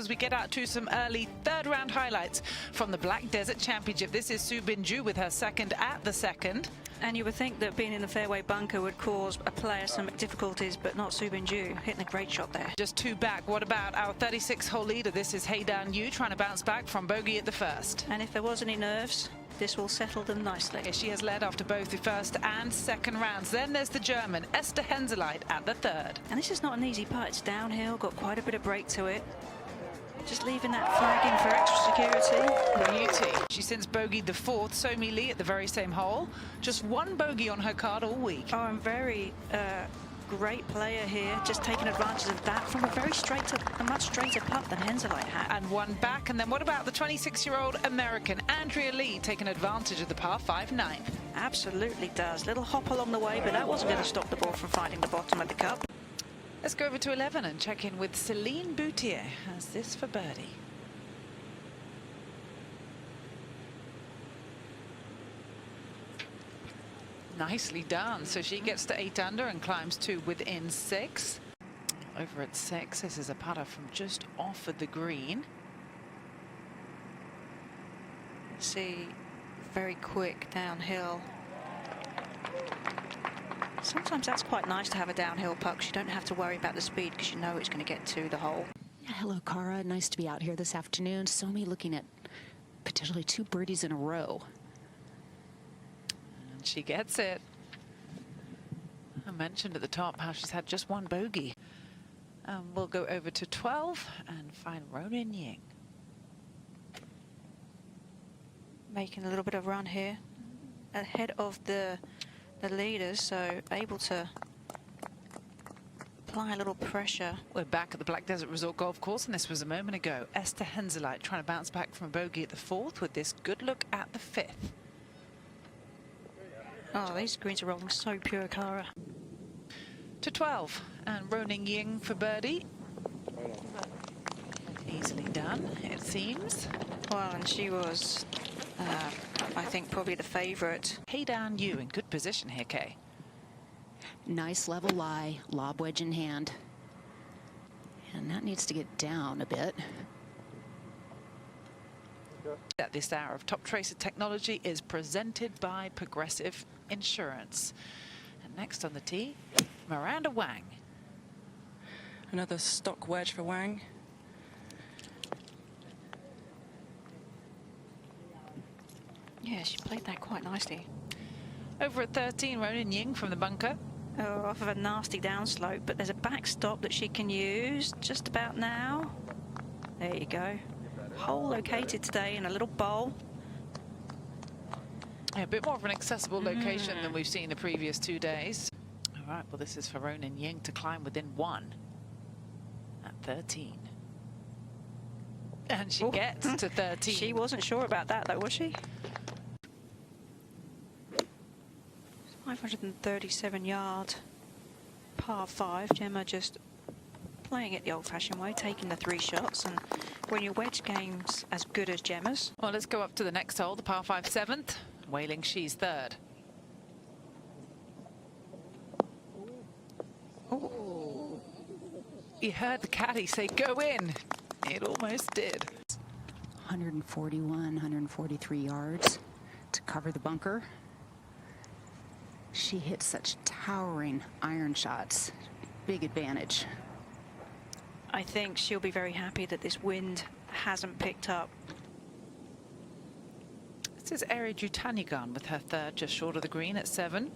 as we get out to some early third round highlights from the Black Desert Championship. This is Soo Bin-ju with her second at the second. And you would think that being in the fairway bunker would cause a player some difficulties, but not Soo Bin-ju, hitting a great shot there. Just two back. What about our 36-hole leader? This is Hae-Dan Yu trying to bounce back from bogey at the first. And if there was any nerves, this will settle them nicely. Yeah, she has led after both the first and second rounds. Then there's the German, Esther Henseleit, at the third. And this is not an easy putt. It's downhill, got quite a bit of break to it. Just leaving that flag in for extra security. Beauty. She since bogeyed the fourth, Somi Lee, at the very same hole. Just one bogey on her card all week. Oh, and very great player here, just taking advantage of that from a much straighter putt than Henseleit had. And one back. And then what about the 26-year-old American, Andrea Lee, taking advantage of the par 5 ninth? Absolutely does. Little hop along the way, but that wasn't going to stop the ball from finding the bottom of the cup. Let's go over to 11 and check in with Celine Boutier. How's this for birdie? Nicely done. So she gets to 8 under and climbs to within 6. Over at 6, this is a putter from just off of the green. See, very quick downhill. Sometimes that's quite nice to have a downhill putt because you don't have to worry about the speed because you know it's going to get to the hole. Yeah, hello, Cara. Nice to be out here this afternoon. Somi looking at potentially 2 birdies in a row. And she gets it. I mentioned at the top how she's had just one bogey. We'll go over to 12 and find Ronan Ying. Making a little bit of run here. Ahead of the leaders, so able to apply a little pressure. We're back at the Black Desert Resort Golf Course, and this was a moment ago. Esther Henseleit trying to bounce back from a bogey at the fourth with this good look at the fifth. Oh, these greens are rolling so pure, Cara. To 12, and Ronan Ying for birdie. Easily done, it seems. Well, and she was, I think, probably the favourite. Hae-Dan Yu in good position here, Kay. Nice level lie, lob wedge in hand. And that needs to get down a bit. At this hour of Top Tracer Technology is presented by Progressive Insurance. And next on the tee, Miranda Wang. Another stock wedge for Wang. Yeah, she played that quite nicely. Over at 13, Ronan Ying from the bunker. Oh, off of a nasty downslope, but there's a backstop that she can use just about now. There you go. Hole located today in a little bowl. Yeah, a bit more of an accessible location than we've seen the previous 2 days. All right, well, this is for Ronan Ying to climb within 1 at 13. And she gets to 13. She wasn't sure about that, though, was she? 537 yard, par 5. Gemma just playing it the old-fashioned way, taking the 3 shots. And when your wedge game's as good as Gemma's. Well, let's go up to the next hole, the par 5 7th. Wailing, she's third. Oh, you heard the caddy say, go in. It almost did. 141, 143 yards to cover the bunker. She hits such towering iron shots. Big advantage. I think she'll be very happy that this wind hasn't picked up. This is Eri Jutanigan with her third, just short of the green at 7.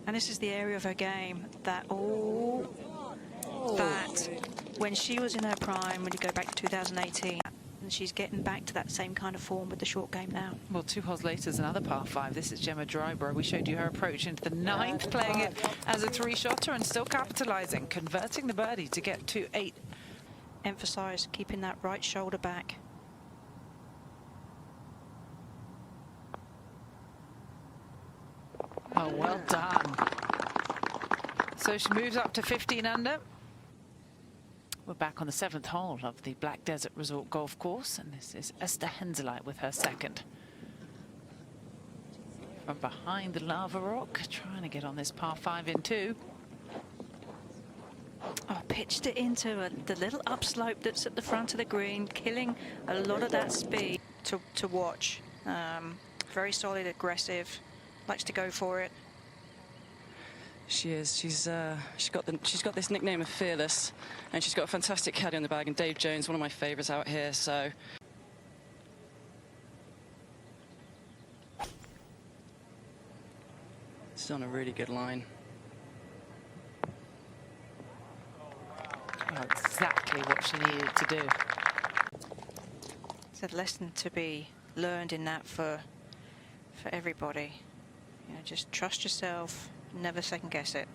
And this is the area of her game that, that when she was in her prime, when you go back to 2018, and she's getting back to that same kind of form with the short game now. Well, 2 holes later is another par 5. This is Gemma Dryborough. We showed you her approach into the 9th, playing it as a 3-shotter and still capitalizing, converting the birdie to get to 8. Emphasize keeping that right shoulder back. Oh, well done. So she moves up to 15 under. We're back on the 7th hole of the Black Desert Resort Golf Course, and this is Esther Henseleit with her second. From behind the lava rock, trying to get on this par 5 in 2. Oh, pitched it into the little upslope that's at the front of the green, killing a lot of that speed to watch. Very solid, aggressive, likes to go for it. She is. She's got this nickname of Fearless, and she's got a fantastic caddy on the bag. And Dave Jones, one of my favourites out here. So. She's on a really good line. Oh, exactly what she needed to do. It's a lesson to be learned in that for everybody. You know, just trust yourself, never second guess it.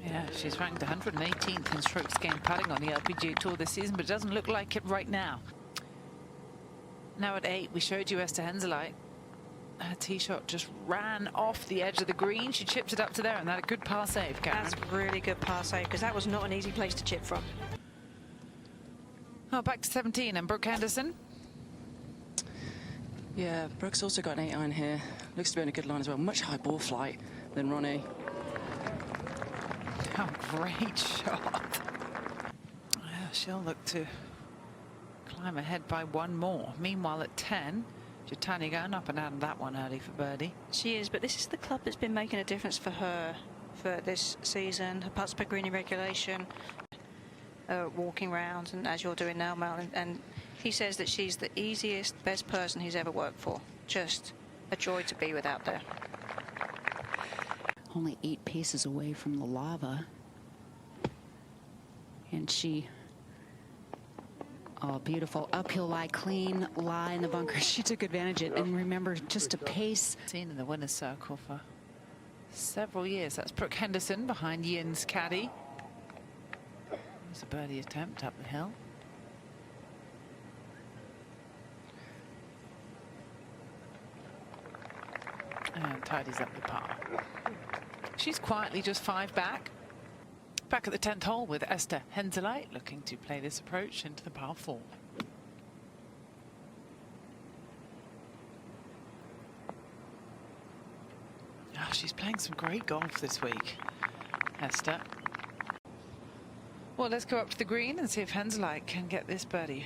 Yeah, she's ranked 118th in strokes gained putting on the LPGA Tour this season, but it doesn't look like it right now. Now at 8, we showed you Esther Henseleit. Her tee shot just ran off the edge of the green. She chipped it up to there, and that a good par save, Karen. That's a really good par save, because that was not an easy place to chip from. Oh, back to 17, and Brooke Henderson. Yeah, Brooke's also got an 8 iron here. Looks to be in a good line as well. Much higher ball flight than Ronnie. Oh, great shot. Yeah, she'll look to climb ahead by one more. Meanwhile, at 10, Jitani going up and out of that one early for birdie. She is, but this is the club that's been making a difference for her for this season. Her putts per green in regulation, walking round, and as you're doing now, Mel, and he says that she's the easiest, best person he's ever worked for. Just a joy to be with out there. Only 8 paces away from the lava. And she, oh, beautiful uphill lie, clean lie in the bunker. She took advantage of it. And remember, just a pace. Seen in the winner's circle for several years. That's Brooke Henderson behind Yin's caddy. There's a birdie attempt up the hill. And tidies up the par. She's quietly just 5 back. Back at the 10th hole with Esther Henseleit, looking to play this approach into the par 4. Oh, she's playing some great golf this week, Esther. Well, let's go up to the green and see if Henseleit can get this birdie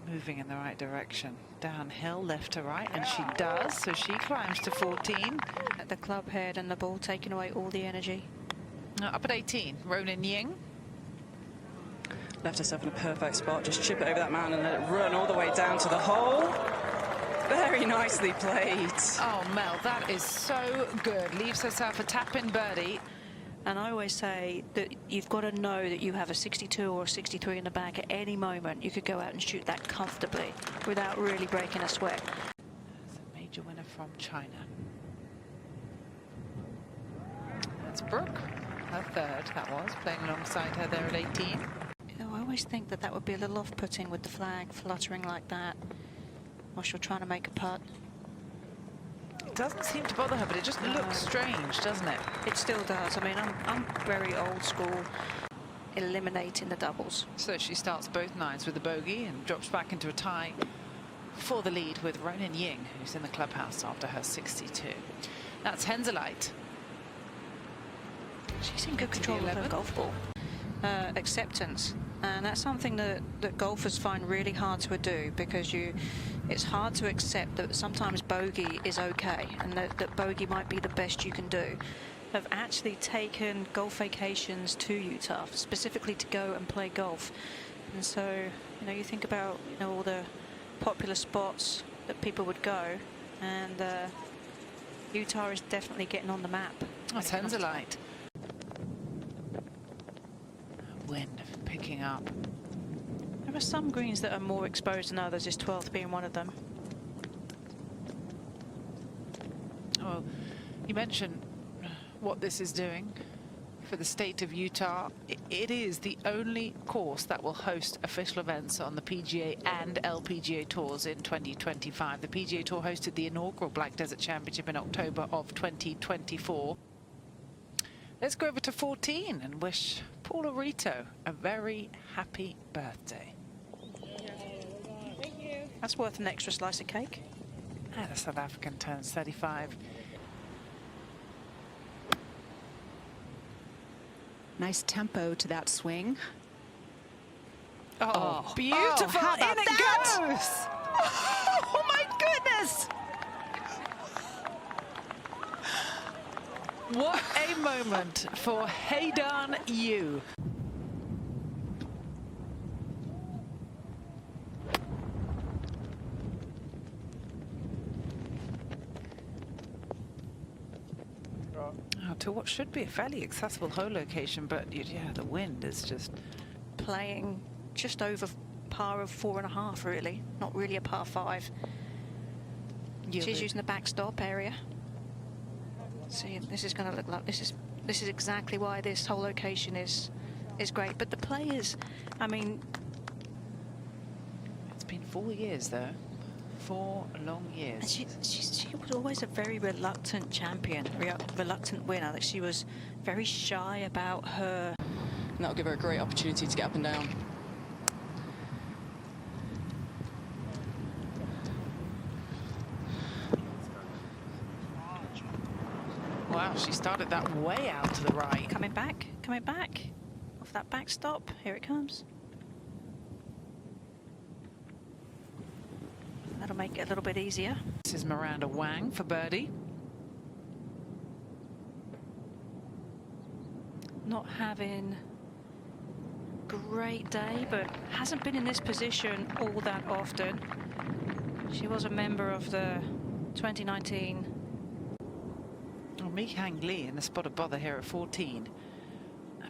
moving in the right direction. Downhill, left to right, and she does, so she climbs to 14. At the club head and the ball taking away all the energy. Up at 18, Ronan Ying. Left herself in a perfect spot. Just chip it over that mountain and let it run all the way down to the hole. Very nicely played. Oh, Mel, that is so good. Leaves herself a tap-in birdie. And I always say that you've got to know that you have a 62 or a 63 in the bag at any moment. You could go out and shoot that comfortably without really breaking a sweat. That's a major winner from China. That's Brooke, her third, that was, playing alongside her there at 18. You know, I always think that that would be a little off-putting with the flag fluttering like that whilst you're trying to make a putt. It doesn't seem to bother her, but it just looks strange, doesn't it? It still does. I mean, I'm very old school, eliminating the doubles. So she starts both nines with a bogey and drops back into a tie for the lead with Ronan Ying, who's in the clubhouse after her 62. That's Henseleit. She's in good control of her golf ball. Acceptance. And that's something that golfers find really hard to do, because it's hard to accept that sometimes bogey is okay and that bogey might be the best you can do. I've actually taken golf vacations to Utah specifically to go and play golf. And so, you know, you think about, you know, all the popular spots that people would go, and Utah is definitely getting on the map. That's Henseleit. Wind picking up. There are some greens that are more exposed than others, this 12th being one of them. Well, you mentioned what this is doing for the state of Utah. It is the only course that will host official events on the PGA and LPGA Tours in 2025. The PGA Tour hosted the inaugural Black Desert Championship in October of 2024. Let's go over to 14 and wish Paula Rito a very happy birthday. Thank you. That's worth an extra slice of cake. And the South African turns 35. Nice tempo to that swing. Oh, beautiful. how about In it that? goes. Oh, my goodness. What a moment for Haydan Yu. To what should be a fairly accessible hole location, but yeah, the wind is just Playing just over par of 4.5, really. Not really a par 5. She's using the backstop area. See, this is going to look like this is exactly why this whole location is great. But the players, I mean, it's been 4 years though. 4 long years. and she was always a very reluctant champion, reluctant winner. That she was very shy about her. And that'll give her a great opportunity to get up and down. Wow, she started that way out to the right. Coming back off that backstop. Here it comes. That'll make it a little bit easier. This is Miranda Wang for birdie. Not having a great day, but hasn't been in this position all that often. She was a member of the 2019. Well, Mi Hang Lee in the spot of bother here at 14.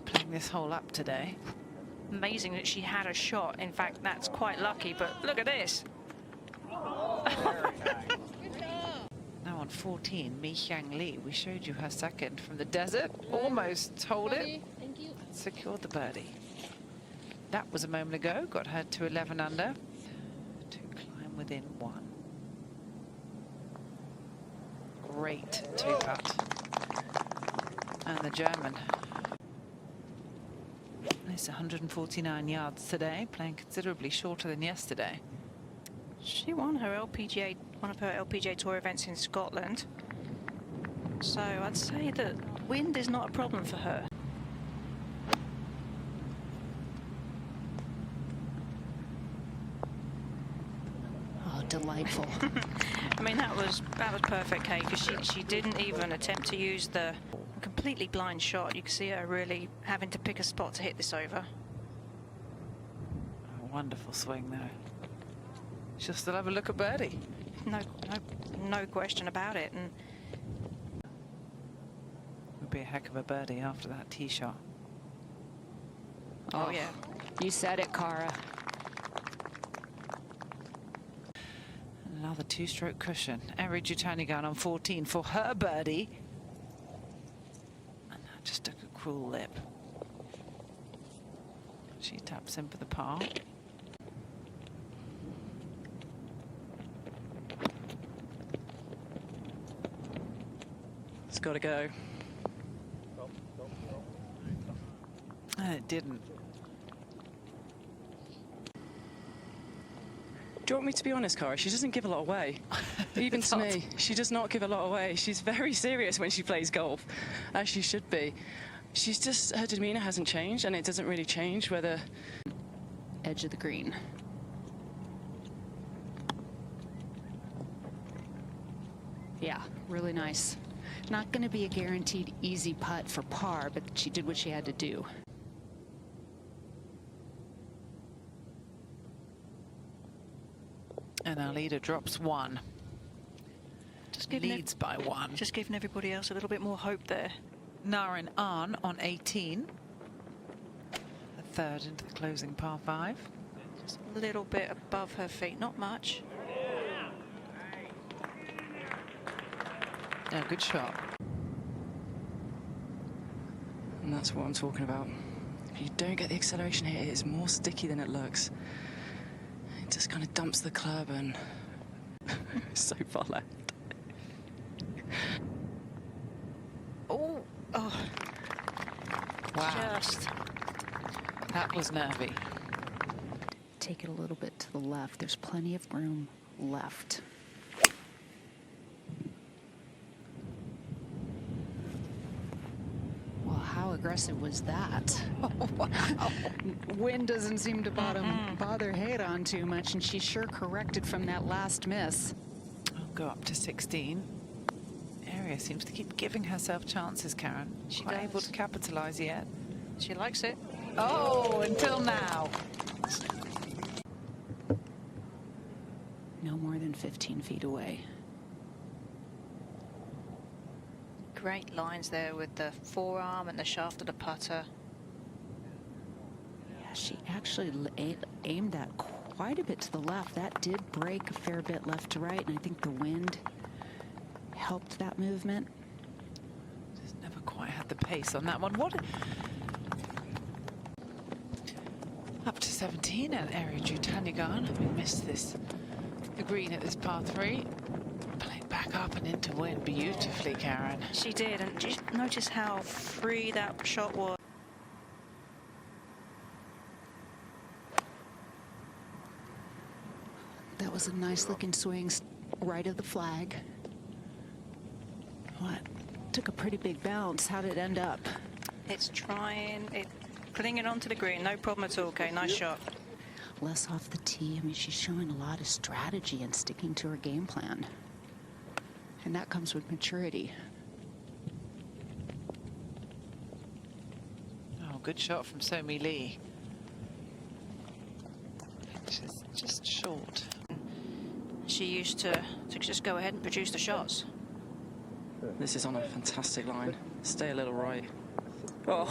Playing this hole up today. Amazing that she had a shot. In fact, that's quite lucky, but look at this. Now on 14, Mi Hyang Lee. We showed you her second from the desert. Almost hold it. Thank you. Secured the birdie. That was a moment ago. Got her to 11 under. To climb within 1. Great 2-putt. And the German. It's 149 yards today, playing considerably shorter than yesterday. She won her one of her LPGA Tour events in Scotland. So I'd say that wind is not a problem for her. Oh, delightful. I mean, that was perfect, Kate, because she didn't even attempt to use the completely blind shot. You can see her really having to pick a spot to hit this over. A wonderful swing though. She'll still have a look at birdie. No question about it. And Would be a heck of a birdie after that tee shot. oh yeah, You said it, Cara. Another 2-stroke cushion. Eri Jutanigan on 14 for her birdie. And that just took a cruel lip. She taps in for the par. It's got to go. And it didn't. Do you want me to be honest, Cara? She doesn't give a lot away. Even to me, she does not give a lot away. She's very serious when she plays golf, as she should be. She's just, her demeanour hasn't changed, and it doesn't really change whether... Edge of the green. Yeah, really nice. Not going to be a guaranteed easy putt for par, but she did what she had to do. And our leader drops 1. Leads by 1. just giving everybody else a little bit more hope there. Naren Ahn on 18. The third into the closing par 5. Just a little bit above her feet, not much. Yeah, good shot. And that's what I'm talking about. If you don't get the acceleration here, it is more sticky than it looks. It just kind of dumps the club and so far left. Oh, Wow. just That was nervy. Take it a little bit to the left. There's plenty of room left. Well, how aggressive was that? Oh, wow. Wind doesn't seem to bother Hayden too much, and she sure corrected from that last miss. I'll go up to 16. Area seems to keep giving herself chances, Karen. She's not able to capitalize yet. She likes it. Oh, until now. No more than 15 feet away. Great lines there with the forearm and the shaft of the putter. Yeah, she actually aimed that quite a bit to the left. That did break a fair bit left to right, and I think the wind helped that movement. Just never quite had the pace on that one. What? Up to 17 at area Jutanyagan. We missed the green at this par 3. Playing back up and into wind beautifully, Karen. She did, and just notice how free that shot was. That was a nice looking swing right of the flag. What? Took a pretty big bounce. How did it end up? It's putting it onto the green, no problem at all. Okay, nice shot. Less off the tee. I mean, she's showing a lot of strategy and sticking to her game plan. And that comes with maturity. Oh, good shot from Somi Lee. Just short. She used to just go ahead and produce the shots. This is on a fantastic line. Stay a little right. Oh.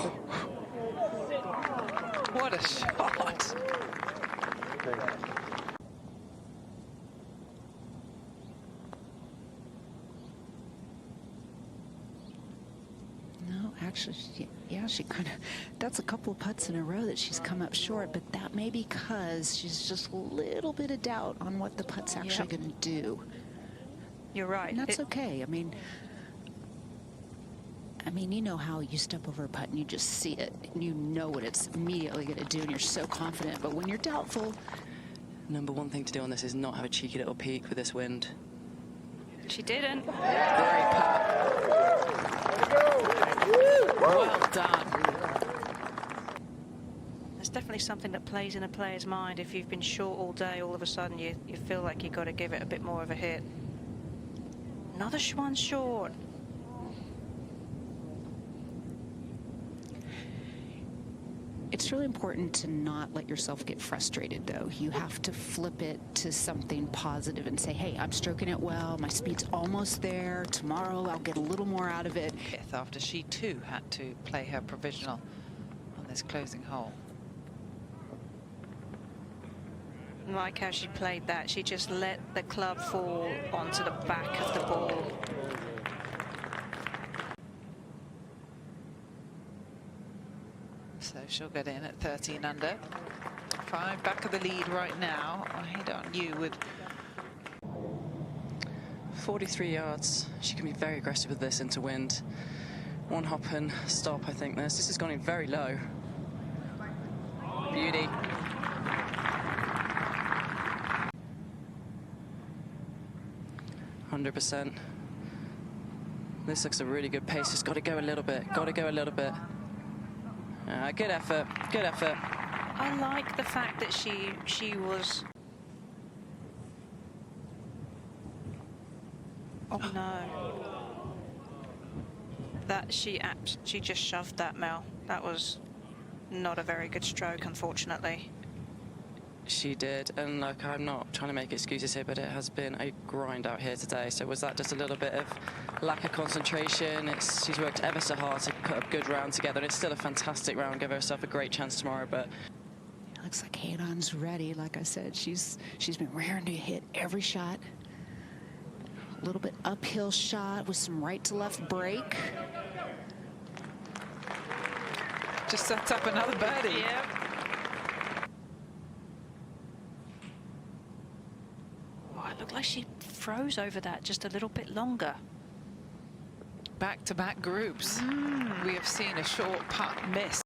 What a shot. No, actually, yeah, she kind of, that's a couple of putts in a row that she's come up short, but that may be because she's just a little bit of doubt on what the putt's actually going to do. You're right. And that's okay. I mean, you know how you step over a putt and you just see it, and you know what it's immediately going to do, and you're so confident. But when you're doubtful... Number one thing to do on this is not have a cheeky little peek with this wind. She didn't. Great putt. Well done. There's definitely something that plays in a player's mind. If you've been short all day, all of a sudden you feel like you've got to give it a bit more of a hit. Another one short. It's really important to not let yourself get frustrated, though. You have to flip it to something positive and say, hey, I'm stroking it well. My speed's almost there. Tomorrow I'll get a little more out of it. After she, too, had to play her provisional on this closing hole. Like how she played that. She just let the club fall onto the back of the ball. So she'll get in at 13 under. 5 back of the lead right now. I hate on you with 43 yards. She can be very aggressive with this into wind. One hop and stop, I think. This has gone in very low. Beauty. %. This looks a really good pace. Just got to go a little bit. Got to go a little bit. Good effort. Good effort. I like the fact that she was. Oh no! That she just shoved that, Mel. That was not a very good stroke, unfortunately. She did, and look, I'm not trying to make excuses here, but it has been a grind out here today. So was that just a little bit of lack of concentration? She's worked ever so hard to put a good round together, and it's still a fantastic round. Give herself a great chance tomorrow, but It looks like Hayden's ready. Like I said, she's been raring to hit every shot. A little bit uphill shot with some right to left break. just sets up another birdie. Yep. Oh, it looked like she froze over that just a little bit longer. Back-to-back groups. We have seen a short putt miss